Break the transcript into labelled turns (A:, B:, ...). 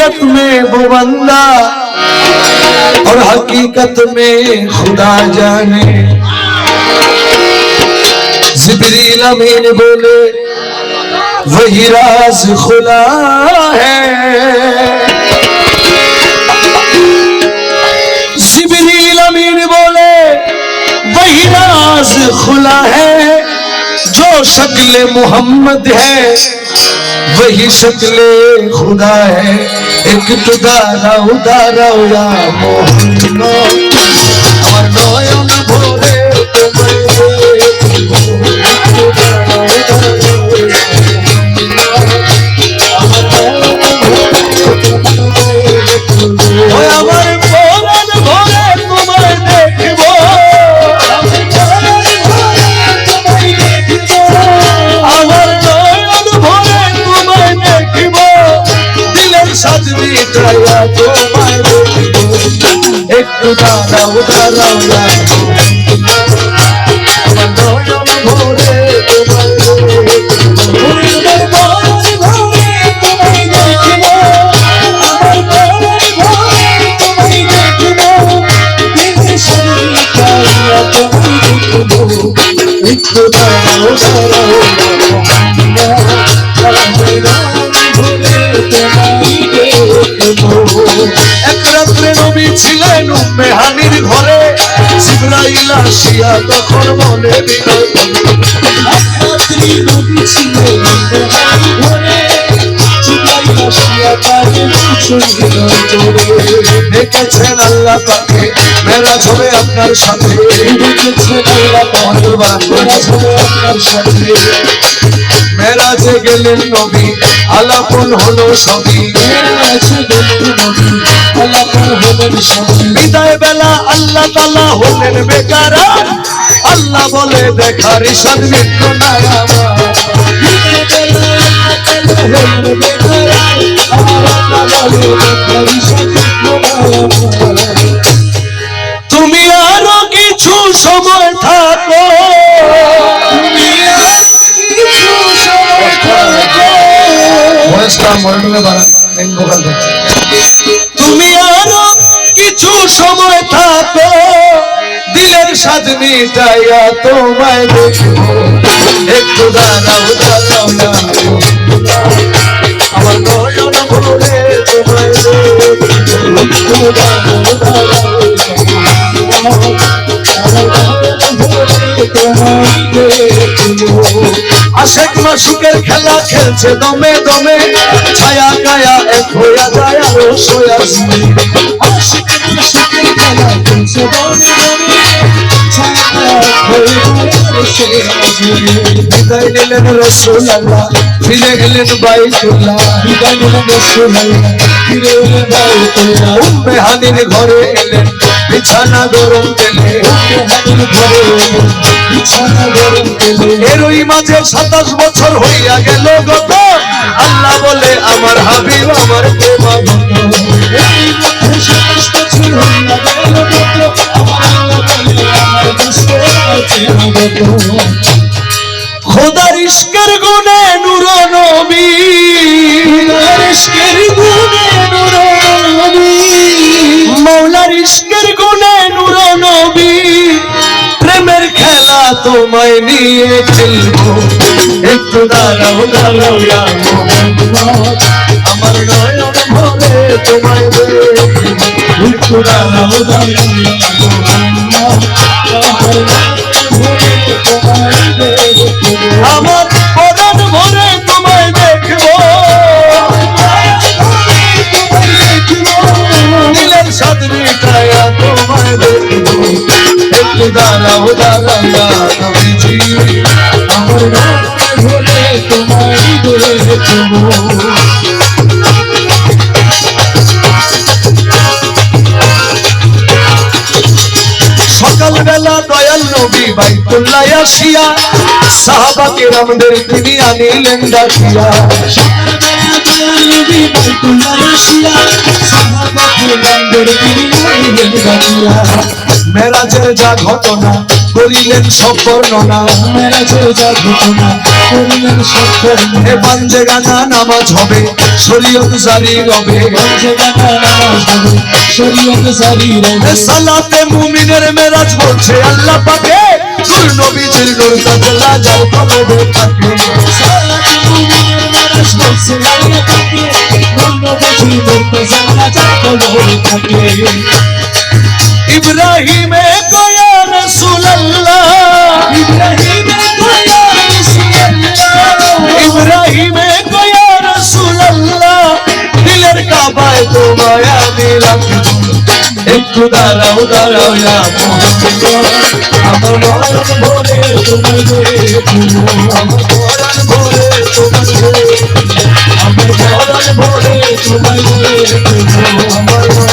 A: शरीयत में वो बंदा और हकीकत में खुदा जाने। जिब्रील अमीन बोले वही राज खुला है। जिब्रील अमीन बोले वही राज खुला है। जो शक्ल मोहम्मद है वही शक्ल खुदा है। एक तुदारा उदारा या मोहम्मद আমার নয়ন ভরে उदारा उदारा ছিলেন উম্মে হানির ঘরে জিবরাইল আসিয়া তখন বলে দেখেছেন আল্লাহ পাকে মেরাজ হবে আপনার সাথে। দেখেছেন আল্লাহ আপনার সাথে মেরাজে গেলেন নবী আলাপন হলো সবই। বিদায় বেলা আল্লাহ তাআলা হলেন বেকারা। আল্লাহ বলে দেখার ঈশান মিত্র নাই তুমি আরো কিছু সময় থাকো। তুমি আরো কিছু সময় থাকো দিলের স্বাদ মিটাইয়া তোমায় দেখবো। একটু দাঁড়াও দাঁড়াও না আমার নয়ন ভরে তোমায় আশেক মাসুকের খেলা খেলছে দমে দমে ছায়া গায়া এক হইয়া যায় আরো সোয়া আশেক মাসুকের খেলা খেলছে দমে দমে ছায়া বিদায় নিলেন রাসূলুল্লাহ ফিরে গেলেন বাইতুল্লাহ। বিদায় নিলেন রাসূলুল্লাহ ফিরে গেলেন বাইতুল্লাহ। উম্মে হানির ঘরে এলেন বিছানা গরম তেলে। উম্মে হানির ঘরে এলেন বিছানা গরম তেলে। এরই মাঝে 27 বছর হইয়া গেল গত। আল্লাহ বলে আমার হাবিব আমার প্রেমাগত। এই মাঝে 27 বছর হইয়া গেল গত। আল্লাহ বলে আমার প্রেমাগত। খোদার ইশকের গুণে নূর নবী। খোদার ইশকের গুণে নূর নবী। মওলার ইশকের গুণে নূর নবী। প্রেমের খেলা তোমায় নিয়ে খেলবো। একটু দাঁড়াও দাঁড়াও ইয়া মোহাম্মদ আমার নয়ন ভরে তোমায় দেখবো। একটু দাঁড়াও দাঁড়াও ইয়া মোহাম্মদ আমার পরাণ ভরে তোমায় দেখবো। দিলের স্বাদ মিটাইয়া তোমায় দেখবো। একটু দাঁড়াও দাঁড়াও নবীজি আমার নয়ন ভরে তোমায় দেখবো। সকালবেলা দয়াল নবী বাইতুল্লাহ আসিয়া সাহাবা কেরামদের তিনি আনিলেন ডাকিয়া। সকালবেলা দয়াল নবী বাইতুল্লাহ আসিয়া সাহাবা কেরামদের তিনি আনিলেন ডাকিয়া। মেরাজের যা ঘটনা করিলেন সব বর্ণনা
B: মেরাজে যা ঘটনা করিলেন সব বর্ণনা
A: এ বান্দে গানা নামাজ হবে শরীয়ত জারি রবে
B: বাজে গানা নামাজ হবে শরীয়ত জারি
A: এ
B: রবে
A: সালাতে মুমিনের মেরাজ বলছে আল্লাহ পাকে নূর নবীজির নূর তাজলা যার কলবে থাকে
B: সালাতে মুমিনের মেরাজ বলছে আল্লাহ পাকে নূর নবীজির নূর তাজলা যার কলবে থাকে
A: ইব্রাহিমে কয়া রাসূলুল্লাহ
B: ইব্রাহিমে কয়া রাসূলুল্লাহ
A: ইব্রাহিমে কয়া রাসূলুল্লাহ দিলের কাবায় তোমায় দিলাম একটু দাঁড়াও দাঁড়াও ইয়া মুহাম্মদ আমার মরণ ভরে
B: তোমার গরে
A: আমার মরণ ভরে তোমার
B: আমার মরণ ভরে তোমার গরে
A: আমার